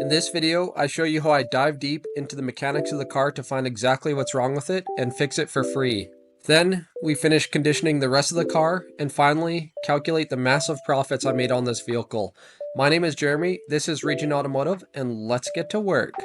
In this video, I show you how I dive deep into the mechanics of the car to find exactly what's wrong with it and fix it for free. Then, we finish conditioning the rest of the car, and finally, calculate the massive profits I made on this vehicle. My name is Jeremy, this is Regen Automotive, and let's get to work.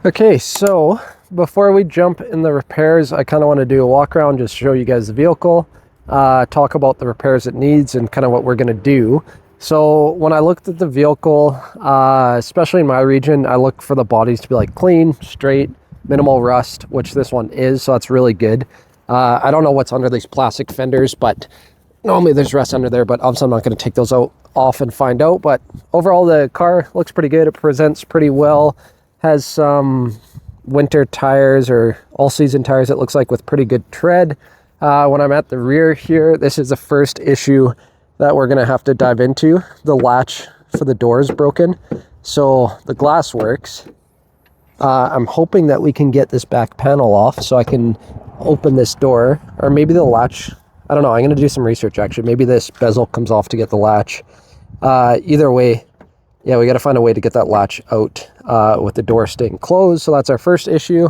Okay, so before we jump in the repairs, I kind of want to do a walk around, just show you guys the vehicle, talk about the repairs it needs and kind of what we're going to do. So when I looked at the vehicle, especially in my region, I look for the bodies to be like clean, straight, minimal rust, which this one is, so that's really good. I don't know what's under these plastic fenders, but normally there's rust under there, but obviously I'm not going to take those off and find out. But overall, the car looks pretty good. It presents pretty well. Has some winter tires or all-season tires, it looks like, with pretty good tread. When I'm at the rear here, this is the first issue that we're going to have to dive into. The latch for the door is broken, so the glass works. I'm hoping that we can get this back panel off so I can open this door, or maybe the latch, I don't know, I'm going to do some research actually. Maybe this bezel comes off to get the latch. Either way, yeah, we got to find a way to get that latch out with the door staying closed. So that's our first issue.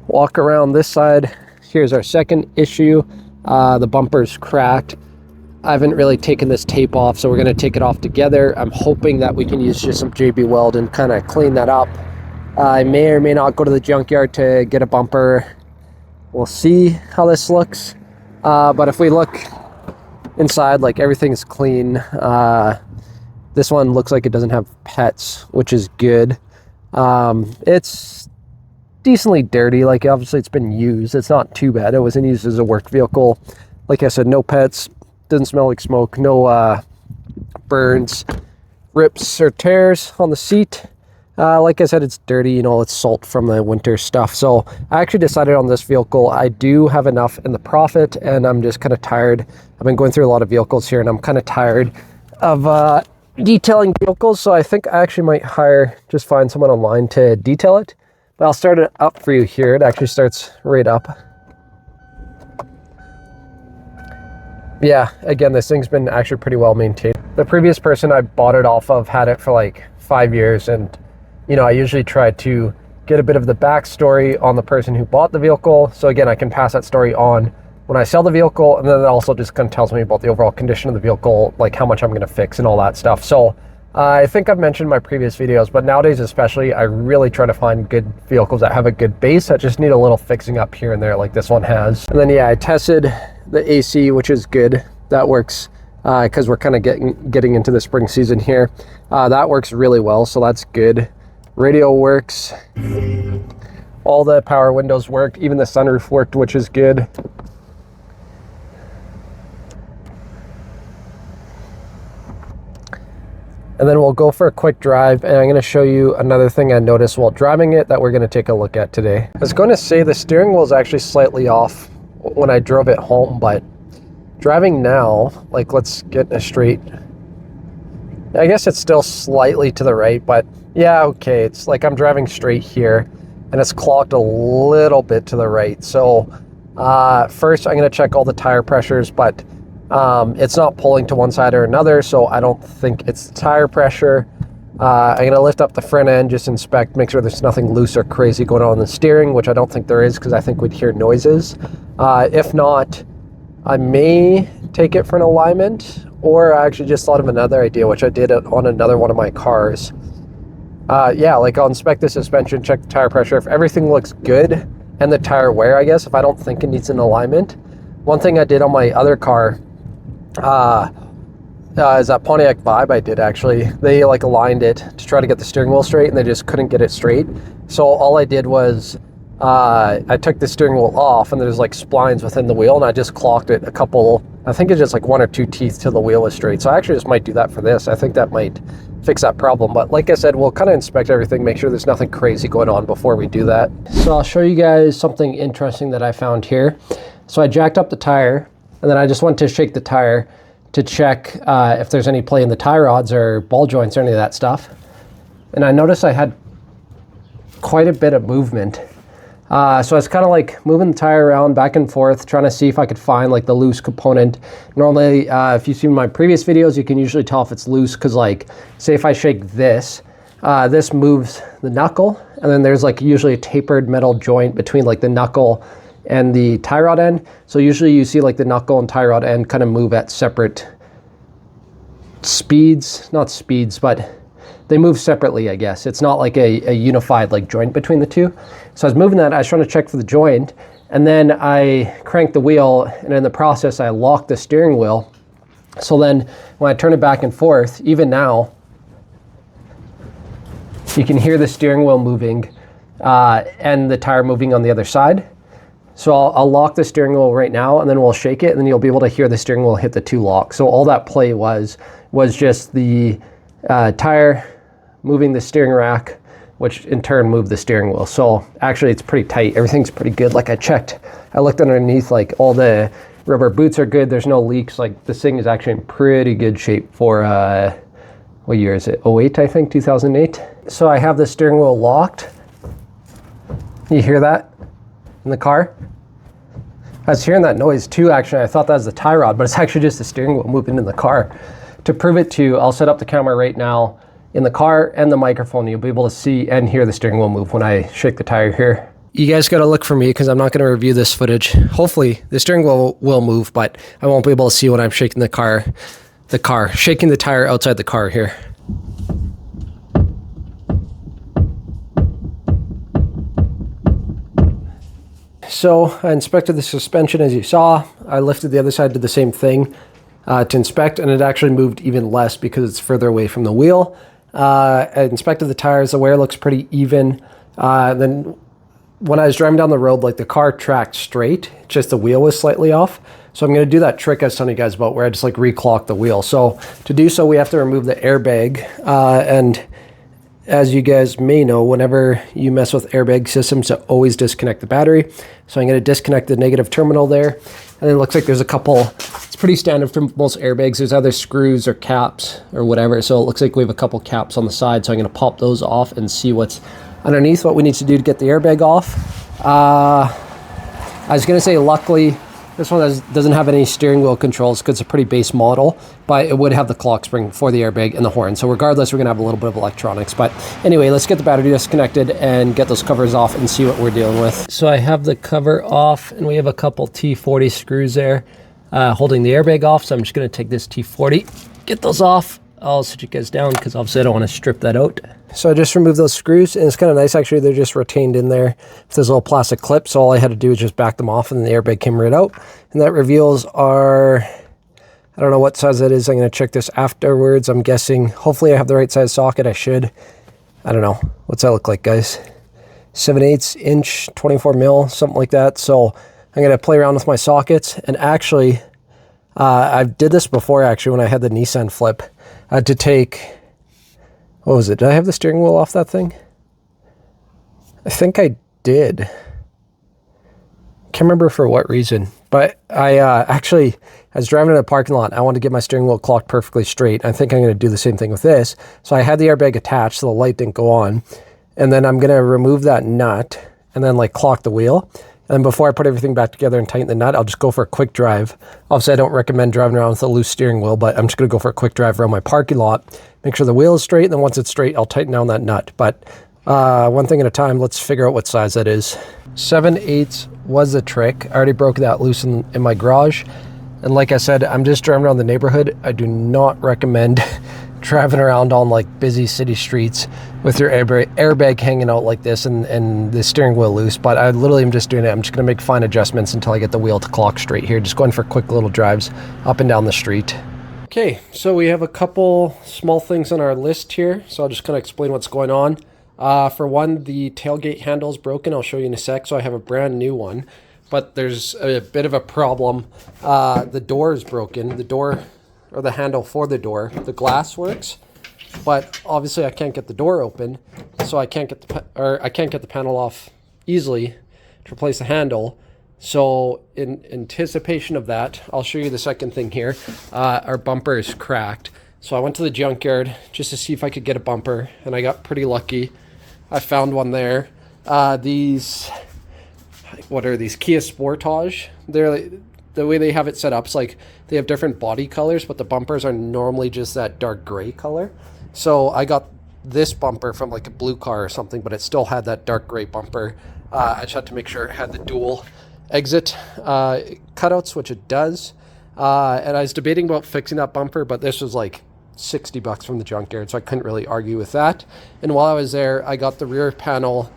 Walk around this side. Here's our second issue. The bumper's cracked. I haven't really taken this tape off, so we're going to take it off together. I'm hoping that we can use just some JB Weld and kind of clean that up. I may or may not go to the junkyard to get a bumper. We'll see how this looks. But if we look inside, like, everything's clean. This one looks like it doesn't have pets, which is good. It's decently dirty. Like, obviously it's been used. It's not too bad. It wasn't used as a work vehicle. Like I said, no pets, doesn't smell like smoke, no burns, rips or tears on the seat. Like I said, it's dirty, you know, it's salt from the winter stuff. So I actually decided on this vehicle, I do have enough in the profit, and I'm just kind of tired. I've been going through a lot of vehicles here, and I'm kind of tired of detailing vehicles. So I think I actually might just find someone online to detail it. But I'll start it up for you here. It actually starts right up. Yeah, again, this thing's been actually pretty well maintained. The previous person I bought it off of had it for like 5 years, and you know, I usually try to get a bit of the backstory on the person who bought the vehicle. So again, I can pass that story on when I sell the vehicle, and then it also just kind of tells me about the overall condition of the vehicle, like how much I'm going to fix and all that stuff. So I think I've mentioned in my previous videos, but nowadays especially, I really try to find good vehicles that have a good base that just need a little fixing up here and there, like this one has. And then yeah, I tested the AC, which is good. That works because we're kind of getting into the spring season here. That works really well, so that's good. Radio works. All the power windows worked. Even the sunroof worked, which is good. And then we'll go for a quick drive, and I'm going to show you another thing I noticed while driving it that we're going to take a look at today. I was going to say the steering wheel is actually slightly off when I drove it home, but driving now, like, let's get a straight. I guess it's still slightly to the right, but yeah, okay. It's like I'm driving straight here, and it's clocked a little bit to the right. So first I'm going to check all the tire pressures, but it's not pulling to one side or another, so I don't think it's the tire pressure. I'm going to lift up the front end, just inspect, make sure there's nothing loose or crazy going on in the steering, which I don't think there is, because I think we'd hear noises. If not, I may take it for an alignment, or I actually just thought of another idea, which I did on another one of my cars. Yeah, like, I'll inspect the suspension, check the tire pressure. If everything looks good, and the tire wear, I guess, if I don't think it needs an alignment. One thing I did on my other car is that Pontiac Vibe I did, actually. They like aligned it to try to get the steering wheel straight, and they just couldn't get it straight. So all I did was I took the steering wheel off, and there's like splines within the wheel, and I just clocked it a couple, I think it's just like 1 or 2 teeth till the wheel is straight. So I actually just might do that for this. I think that might fix that problem. But like I said, we'll kind of inspect everything, make sure there's nothing crazy going on before we do that. So I'll show you guys something interesting that I found here. So I jacked up the tire, and then I just went to shake the tire to check if there's any play in the tie rods or ball joints or any of that stuff. And I noticed I had quite a bit of movement So I was kind of like moving the tire around back and forth, trying to see if I could find like the loose component. Normally, if you've seen my previous videos, you can usually tell if it's loose because, like, say if I shake this, this moves the knuckle, and then there's like usually a tapered metal joint between like the knuckle and the tie rod end. So usually you see like the knuckle and tie rod end kind of move at separate speeds, not speeds, but they move separately, I guess. It's not like a unified like joint between the two. So I was moving that, I was trying to check for the joint, and then I cranked the wheel, and in the process I locked the steering wheel. So then when I turn it back and forth, even now, you can hear the steering wheel moving and the tire moving on the other side. So I'll lock the steering wheel right now, and then we'll shake it, and then you'll be able to hear the steering wheel hit the two locks. So all that play was just the tire moving the steering rack, which in turn moved the steering wheel. So actually it's pretty tight. Everything's pretty good. Like I looked underneath, like all the rubber boots are good. There's no leaks. Like this thing is actually in pretty good shape for, what year is it? 08, I think, 2008. So I have the steering wheel locked. You hear that in the car? I was hearing that noise too, actually. I thought that was the tie rod, but it's actually just the steering wheel moving in the car. To prove it to you, I'll set up the camera right now in the car and the microphone. You'll be able to see and hear the steering wheel move when I shake the tire here. You guys got to look for me because I'm not going to review this footage. Hopefully the steering wheel will move, but I won't be able to see when I'm shaking shaking the tire outside the car here. So I inspected the suspension as you saw. I lifted the other side, did the same thing to inspect, and it actually moved even less because it's further away from the wheel. I inspected the tires. The wear looks pretty even. Then when I was driving down the road, like the car tracked straight, just the wheel was slightly off. So I'm going to do that trick I was telling you guys about where I just like reclock the wheel. So to do so, we have to remove the airbag. And as you guys may know, whenever you mess with airbag systems, it always disconnect the battery. So I'm going to disconnect the negative terminal there. And then it looks like there's a couple, it's pretty standard for most airbags. There's either screws or caps or whatever. So it looks like we have a couple caps on the side. So I'm going to pop those off and see what's underneath, what we need to do to get the airbag off. I was going to say, luckily, this one doesn't have any steering wheel controls because it's a pretty base model, but it would have the clock spring for the airbag and the horn. So regardless, we're going to have a little bit of electronics. But anyway, let's get the battery disconnected and get those covers off and see what we're dealing with. So I have the cover off, and we have a couple T40 screws there holding the airbag off. So I'm just going to take this T40, get those off. I'll sit you guys down because obviously I don't want to strip that out. So I just removed those screws, and it's kind of nice actually. They're just retained in there with this little plastic clip. So all I had to do was just back them off, and the airbag came right out. And that reveals our, I don't know what size that is. I'm going to check this afterwards. I'm guessing, hopefully I have the right size socket. I should. I don't know. What's that look like, guys? 7/8 inch, 24 mil, something like that. So I'm going to play around with my sockets. And actually, I did this before actually when I had the Nissan Flip. I had to take, what was it? Did I have the steering wheel off that thing? I think I did. Can't remember for what reason, but I actually, I was driving in a parking lot. I wanted to get my steering wheel clocked perfectly straight. I think I'm going to do the same thing with this. So I had the airbag attached so the light didn't go on. And then I'm going to remove that nut and then like clock the wheel. And then before I put everything back together and tighten the nut, I'll just go for a quick drive. Obviously, I don't recommend driving around with a loose steering wheel, but I'm just going to go for a quick drive around my parking lot, make sure the wheel is straight, and then once it's straight, I'll tighten down that nut. But one thing at a time, let's figure out what size that is. 7/8 was the trick. I already broke that loose in my garage. And like I said, I'm just driving around the neighborhood. I do not recommend driving around on like busy city streets with your airbag hanging out like this and the steering wheel loose. But I literally am just doing it. I'm just going to make fine adjustments until I get the wheel to clock straight here. Just going for quick little drives up and down the street. Okay, so we have a couple small things on our list here. So I'll just kind of explain what's going on. For one, the tailgate handle is broken. I'll show you in a sec. So I have a brand new one, but there's a bit of a problem. The door is broken. The door, or the handle for the door, the glass works, but obviously I can't get the door open, so I can't get the panel off easily to replace the handle. So in anticipation of that, I'll show you the second thing here. Our bumper is cracked. So I went to the junkyard just to see if I could get a bumper, and I got pretty lucky. I found one there. These what are these, Kia Sportage. They're like, the way they have it set up, it's like they have different body colors, but the bumpers are normally just that dark gray color. So I got this bumper from like a blue car or something, but it still had that dark gray bumper. I just had to make sure it had the dual exit cutouts, which it does. And I was debating about fixing that bumper, but this was like $60 from the junkyard, so I couldn't really argue with that. And while I was there, I got the rear panel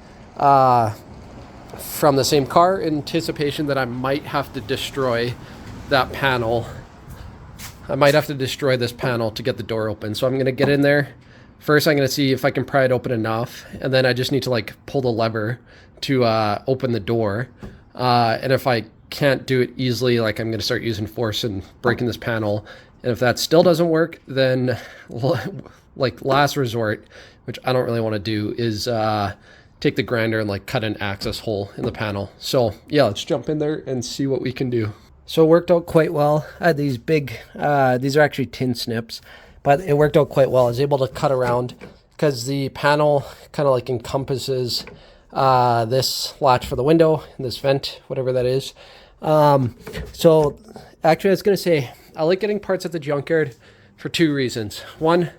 from the same car in anticipation that I might have to destroy that panel. I might have to destroy this panel to get the door open. So I'm going to get in there. First, I'm going to see if I can pry it open enough. And then I just need to like pull the lever to open the door. And if I can't do it easily, like I'm going to start using force and breaking this panel. And if that still doesn't work, then like last resort, which I don't really want to do, is take the grinder and like cut an access hole in the panel. So yeah, let's jump in there and see what we can do. So it worked out quite well. I had these big, these are actually tin snips, but it worked out quite well. I was able to cut around because the panel kind of like encompasses this latch for the window and this vent, whatever that is. So actually I was going to say, I like getting parts at the junkyard for two reasons. One,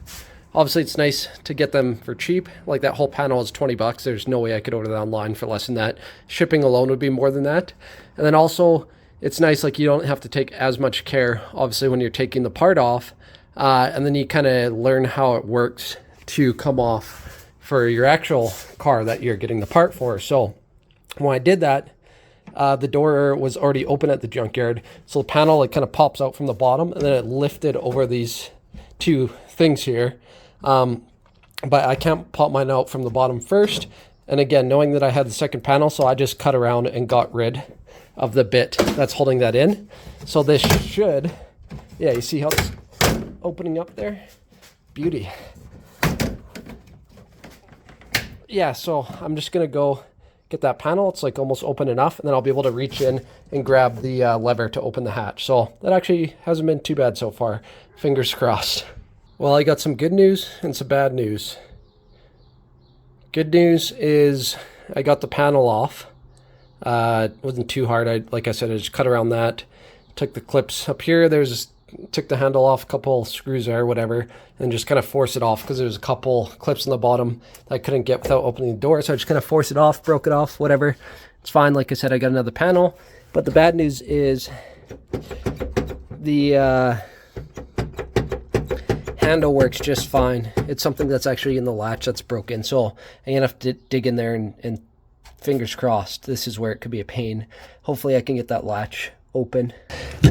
obviously it's nice to get them for cheap. Like that whole panel is $20. There's no way I could order that online for less than that. Shipping alone would be more than that. And then also it's nice, like you don't have to take as much care, obviously, when you're taking the part off. And then you kind of learn how it works to come off for your actual car that you're getting the part for. So when I did that, the door was already open at the junkyard. So the panel like kind of pops out from the bottom, and then it lifted over these two things here. But I can't pop mine out from the bottom first. And again, knowing that I had the second panel, so I just cut around and got rid of the bit that's holding that in. So this should, yeah, you see how it's opening up there? Beauty. Yeah, so I'm just gonna go get that panel. It's like almost open enough, and then I'll be able to reach in and grab the lever to open the hatch. So that actually hasn't been too bad so far. Fingers crossed. Well, I got some good news and some bad news. Good news is I got the panel off. It wasn't too hard. Like I said, I just cut around that, took the clips up here. Took the handle off, a couple screws there, whatever, and just kind of force it off because there's a couple clips in the bottom that I couldn't get without opening the door. So I just kind of forced it off, broke it off, whatever. It's fine. Like I said, I got another panel. But the bad news is the handle works just fine. It's something that's actually in the latch that's broken. So I'm going to have to dig in there and fingers crossed, this is where it could be a pain. Hopefully I can get that latch open.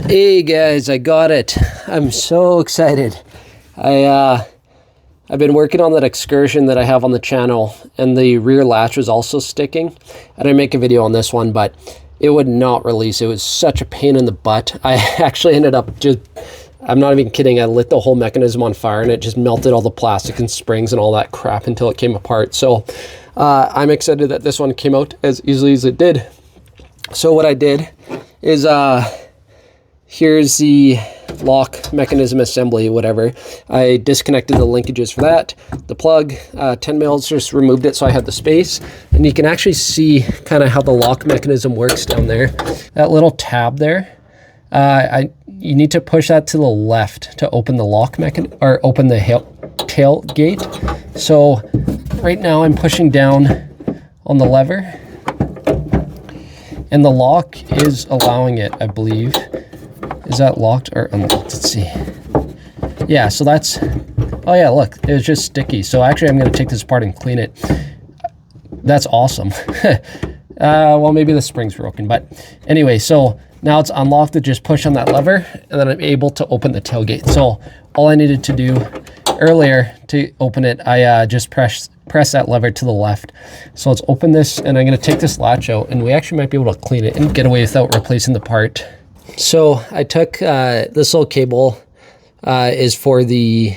Hey guys, I got it. I'm so excited. I've been working on that excursion that I have on the channel, and the rear latch was also sticking. I didn't make a video on this one, but it would not release. It was such a pain in the butt. I actually ended up just, I'm not even kidding, I lit the whole mechanism on fire and it just melted all the plastic and springs and all that crap until it came apart. So I'm excited that this one came out as easily as it did. So what I did is here's the lock mechanism assembly, whatever. I disconnected the linkages for that. The plug, 10 mils, just removed it so I had the space. And you can actually see kind of how the lock mechanism works down there. That little tab there, you need to push that to the left to open the lock mechanism, or open the tailgate. So right now I'm pushing down on the lever, and the lock is allowing it, I believe. Is that locked or unlocked? Let's see. Yeah, so that's, oh yeah, look, it was just sticky. So actually I'm going to take this apart and clean it. That's awesome. Well, maybe the spring's broken, but anyway, so now it's unlocked. To just push on that lever, and then I'm able to open the tailgate. So all I needed to do earlier to open it, I just press that lever to the left. So let's open this, and I'm going to take this latch out, and we actually might be able to clean it and get away without replacing the part. So I took this little cable is for the,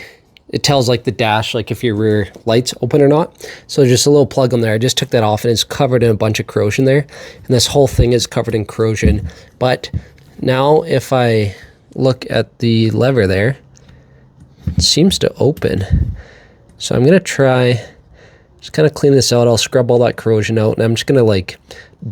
it tells like the dash, like if your rear light's open or not. So just a little plug on there. I just took that off, and it's covered in a bunch of corrosion there. And this whole thing is covered in corrosion. But now if I look at the lever there, it seems to open. So I'm going to try Just kind of clean this out. I'll scrub all that corrosion out, and I'm just gonna like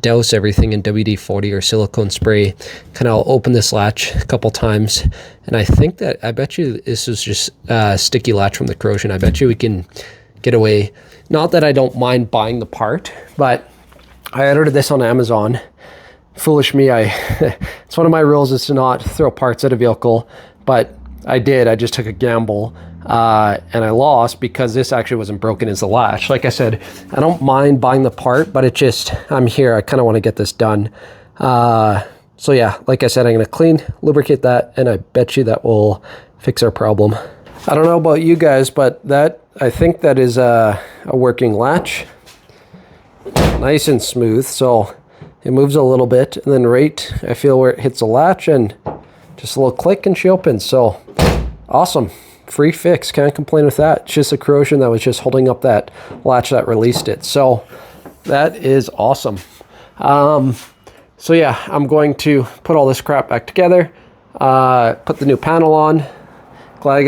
douse everything in WD-40 or silicone spray. Kind of open this latch a couple times, and I think that, I bet you this is just sticky latch from the corrosion. I bet you we can get away. Not that I don't mind buying the part, but I ordered this on Amazon. Foolish me, it's one of my rules is to not throw parts at a vehicle, but I did. I just took a gamble. And I lost because this actually wasn't broken as the latch. Like I said, I don't mind buying the part, but it just, I'm here. I kind of want to get this done. So yeah, like I said, I'm going to lubricate that, and I bet you that will fix our problem. I don't know about you guys, but I think that is a working latch. Nice and smooth. So it moves a little bit, and then I feel where it hits the latch, and just a little click and she opens. So awesome. Free fix, can't complain with that. It's just a corrosion that was just holding up that latch that released it. So that is awesome. So yeah, I'm going to put all this crap back together, put the new panel on. Glad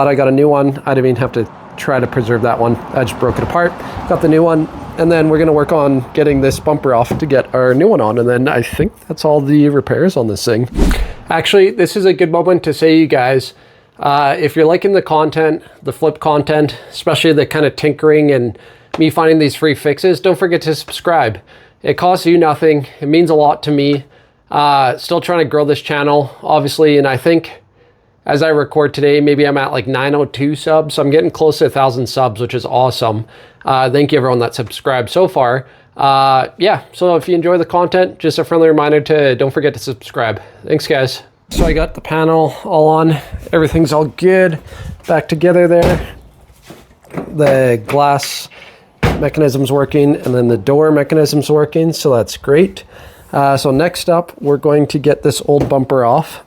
I got a new one. I didn't even have to try to preserve that one. I just broke it apart, got the new one, and then we're gonna work on getting this bumper off to get our new one on. And then I think that's all the repairs on this thing. Actually, this is a good moment to say, you guys, if you're liking the content, the flip content, especially the kind of tinkering and me finding these free fixes, don't forget to subscribe. It costs you nothing. It means a lot to me. Still trying to grow this channel, obviously, and I think as I record today, maybe I'm at like 902 subs. So I'm getting close to 1,000 subs, which is awesome. Thank you everyone that subscribed so far. Yeah, so if you enjoy the content, just a friendly reminder to don't forget to subscribe. Thanks, guys. So I got the panel all on. Everything's all good. Back together there. The glass mechanism's working, and then the door mechanism's working, so that's great. So next up, we're going to get this old bumper off.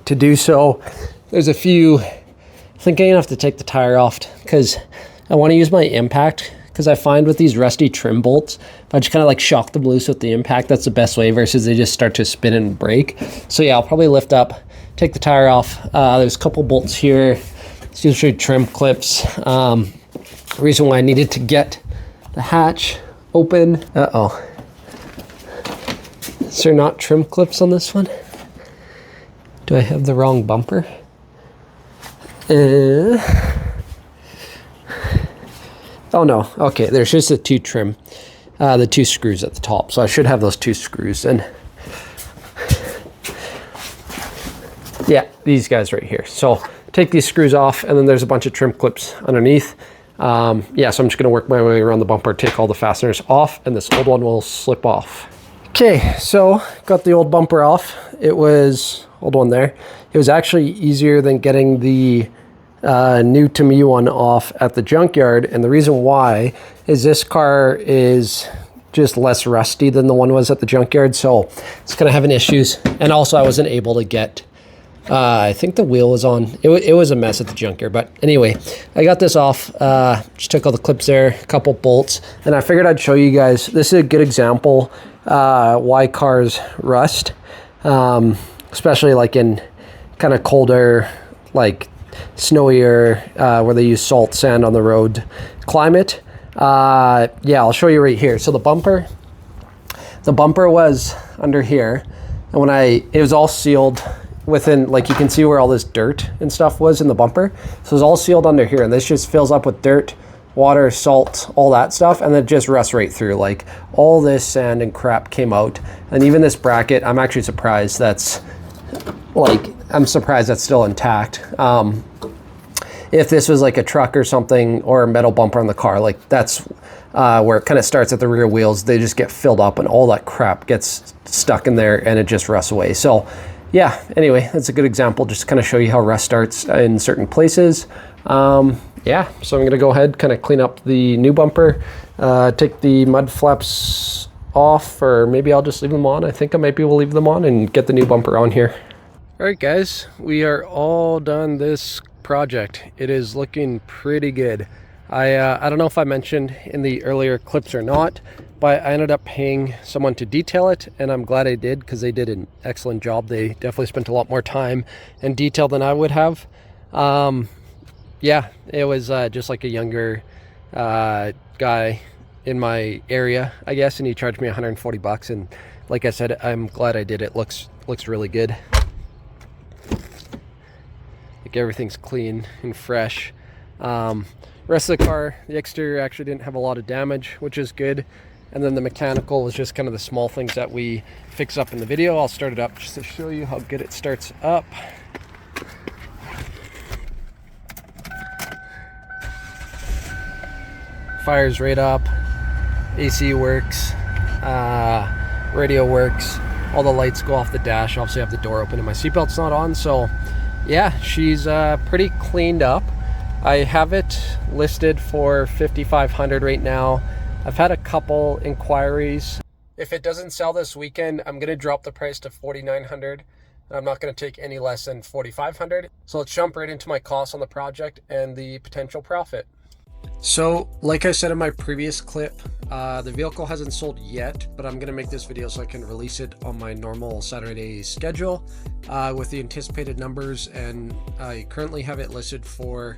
To do so, there's a few, I think I'm gonna have to take the tire off because I want to use my impact, because I find with these rusty trim bolts, if I just kind of like shock them loose with the impact, that's the best way versus they just start to spin and break. So yeah, I'll probably lift up, take the tire off. There's a couple bolts here. It's usually trim clips. Reason why I needed to get the hatch open. Uh-oh. Is there not trim clips on this one? Do I have the wrong bumper? Oh no, okay, there's just the the two screws at the top. So I should have those two screws in. Yeah, these guys right here. So take these screws off, and then there's a bunch of trim clips underneath. Yeah, so I'm just gonna work my way around the bumper, take all the fasteners off, and this old one will slip off. Okay, so got the old bumper off. It was, old one there. It was actually easier than getting the new to me one off at the junkyard, and the reason why is this car is just less rusty than the one was at the junkyard, so it's kind of having issues. And also I wasn't able to get, I think the wheel was on, it was a mess at the junkyard, but anyway, I got this off, just took all the clips there, a couple bolts, and I figured I'd show you guys. This is a good example why cars rust, especially like in kind of colder, like snowier, where they use salt sand on the road climate. Yeah, I'll show you right here. So the bumper was under here, and when it was all sealed within, like you can see where all this dirt and stuff was in the bumper. So it's all sealed under here, and this just fills up with dirt, water, salt, all that stuff, and it just rusts right through. Like all this sand and crap came out, and even this bracket, I'm actually surprised I'm surprised that's still intact. If this was like a truck or something, or a metal bumper on the car, like that's where it kind of starts at the rear wheels. They just get filled up and all that crap gets stuck in there and it just rusts away. So yeah, anyway, that's a good example, just to kind of show you how rust starts in certain places. Yeah, so I'm gonna go ahead, kind of clean up the new bumper, take the mud flaps off, or maybe I'll just leave them on. I think I maybe will leave them on and get the new bumper on here. All right, guys, we are all done this project. It is looking pretty good. I don't know if I mentioned in the earlier clips or not, but I ended up paying someone to detail it, and I'm glad I did, because they did an excellent job. They definitely spent a lot more time and detail than I would have. Yeah, it was just like a younger guy in my area, I guess, and he charged me 140 bucks. And like I said, I'm glad I did it. Looks really good. Like everything's clean and fresh. Rest of the car, the exterior actually didn't have a lot of damage, which is good. And then the mechanical was just kind of the small things that we fix up in the video. I'll start it up just to show you how good it starts up. Fires right up, AC works, radio works, all the lights go off the dash. Obviously I have the door open and my seatbelt's not on, so yeah, she's pretty cleaned up. I have it listed for $5,500 right now. I've had a couple inquiries. If it doesn't sell this weekend, I'm gonna drop the price to $4,900. And I'm not gonna take any less than $4,500. So let's jump right into my costs on the project and the potential profit. So like I said in my previous clip, the vehicle hasn't sold yet, but I'm gonna make this video so I can release it on my normal Saturday schedule with the anticipated numbers. And I currently have it listed for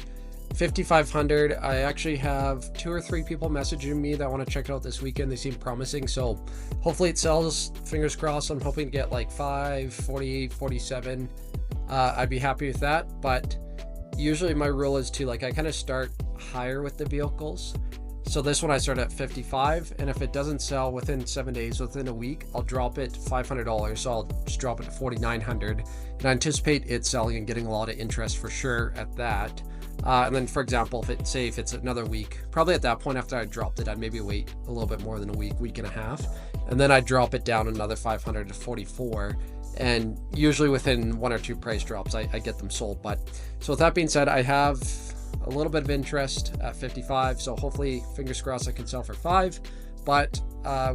$5,500. I actually have 2 or 3 people messaging me that want to check it out this weekend. They seem promising, so hopefully it sells. Fingers crossed. I'm hoping to get like 5, 48, 47. I'd be happy with that, but usually my rule is to, like, I kind of start higher with the vehicles. So this one I start at 55, and if it doesn't sell within 7 days, within a week, I'll drop it $500. So I'll just drop it to $4,900, and I anticipate it selling and getting a lot of interest for sure at that. And then, for example, if it's another week, probably at that point after I dropped it, I'd maybe wait a little bit more than a week and a half, and then I'd drop it down another 500 to 44. And usually within 1 or 2 price drops, I get them sold. But so with that being said, I have a little bit of interest at 55. So hopefully, fingers crossed, I can sell for 5. But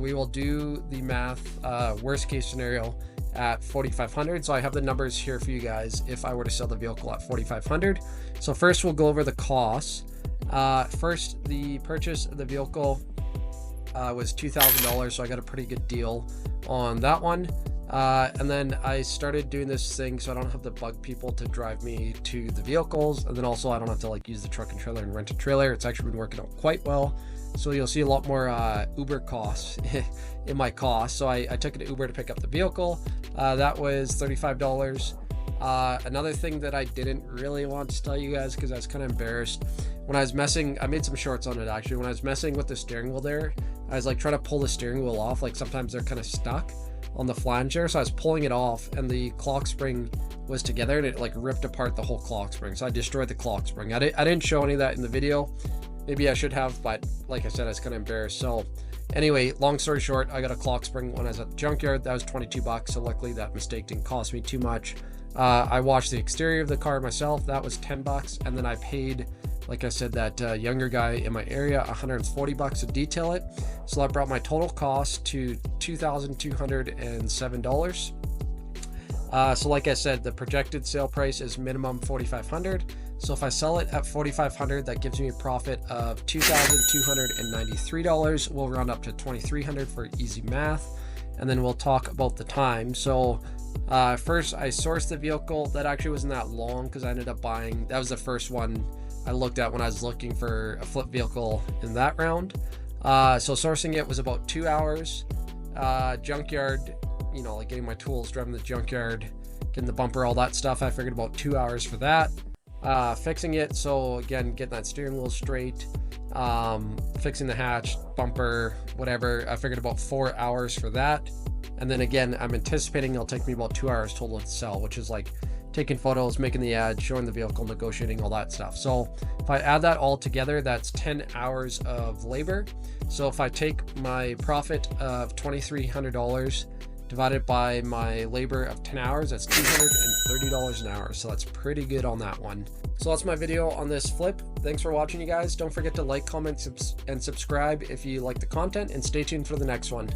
we will do the math. Worst case scenario at 4,500. So I have the numbers here for you guys if I were to sell the vehicle at 4,500. So first we'll go over the costs. First, the purchase of the vehicle was $2,000, so I got a pretty good deal on that one. And then I started doing this thing so I don't have to bug people to drive me to the vehicles, and then also I don't have to like use the truck and trailer and rent a trailer. It's actually been working out quite well. So you'll see a lot more Uber costs in my costs. So I took an Uber to pick up the vehicle. That was $35. Another thing that I didn't really want to tell you guys because I was kind of embarrassed. When I was messing, I made some shorts on it actually. When I was messing with the steering wheel there, I was like trying to pull the steering wheel off. Like sometimes they're kind of stuck on the flange there. So I was pulling it off and the clock spring was together and it like ripped apart the whole clock spring. So I destroyed the clock spring. I didn't show any of that in the video. Maybe I should have, but like I said, I was kind of embarrassed. So anyway, long story short, I got a clock spring when I was at the junkyard. That was 22 bucks. So luckily that mistake didn't cost me too much. I washed the exterior of the car myself. That was 10 bucks. And then I paid, like I said, that younger guy in my area, 140 bucks to detail it. So that brought my total cost to $2,207. So like I said, the projected sale price is minimum $4,500. So if I sell it at $4,500, that gives me a profit of $2,293. We'll round up to $2,300 for easy math. And then we'll talk about the time. So first I sourced the vehicle. That actually wasn't that long because I ended up buying, that was the first one I looked at when I was looking for a flip vehicle in that round. So sourcing it was about 2 hours. Junkyard, you know, like getting my tools, driving the junkyard, getting the bumper, all that stuff, I figured about 2 hours for that. Fixing it, so again, getting that steering wheel straight, fixing the hatch, bumper, whatever, I figured about 4 hours for that. And then again, I'm anticipating it'll take me about 2 hours total to sell, which is like taking photos, making the ad, showing the vehicle, negotiating, all that stuff. So if I add that all together, that's 10 hours of labor. So if I take my profit of $2,300 divided by my labor of 10 hours, that's $230 an hour. So that's pretty good on that one. So that's my video on this flip. Thanks for watching, you guys. Don't forget to like, comment, and subscribe if you like the content, and stay tuned for the next one.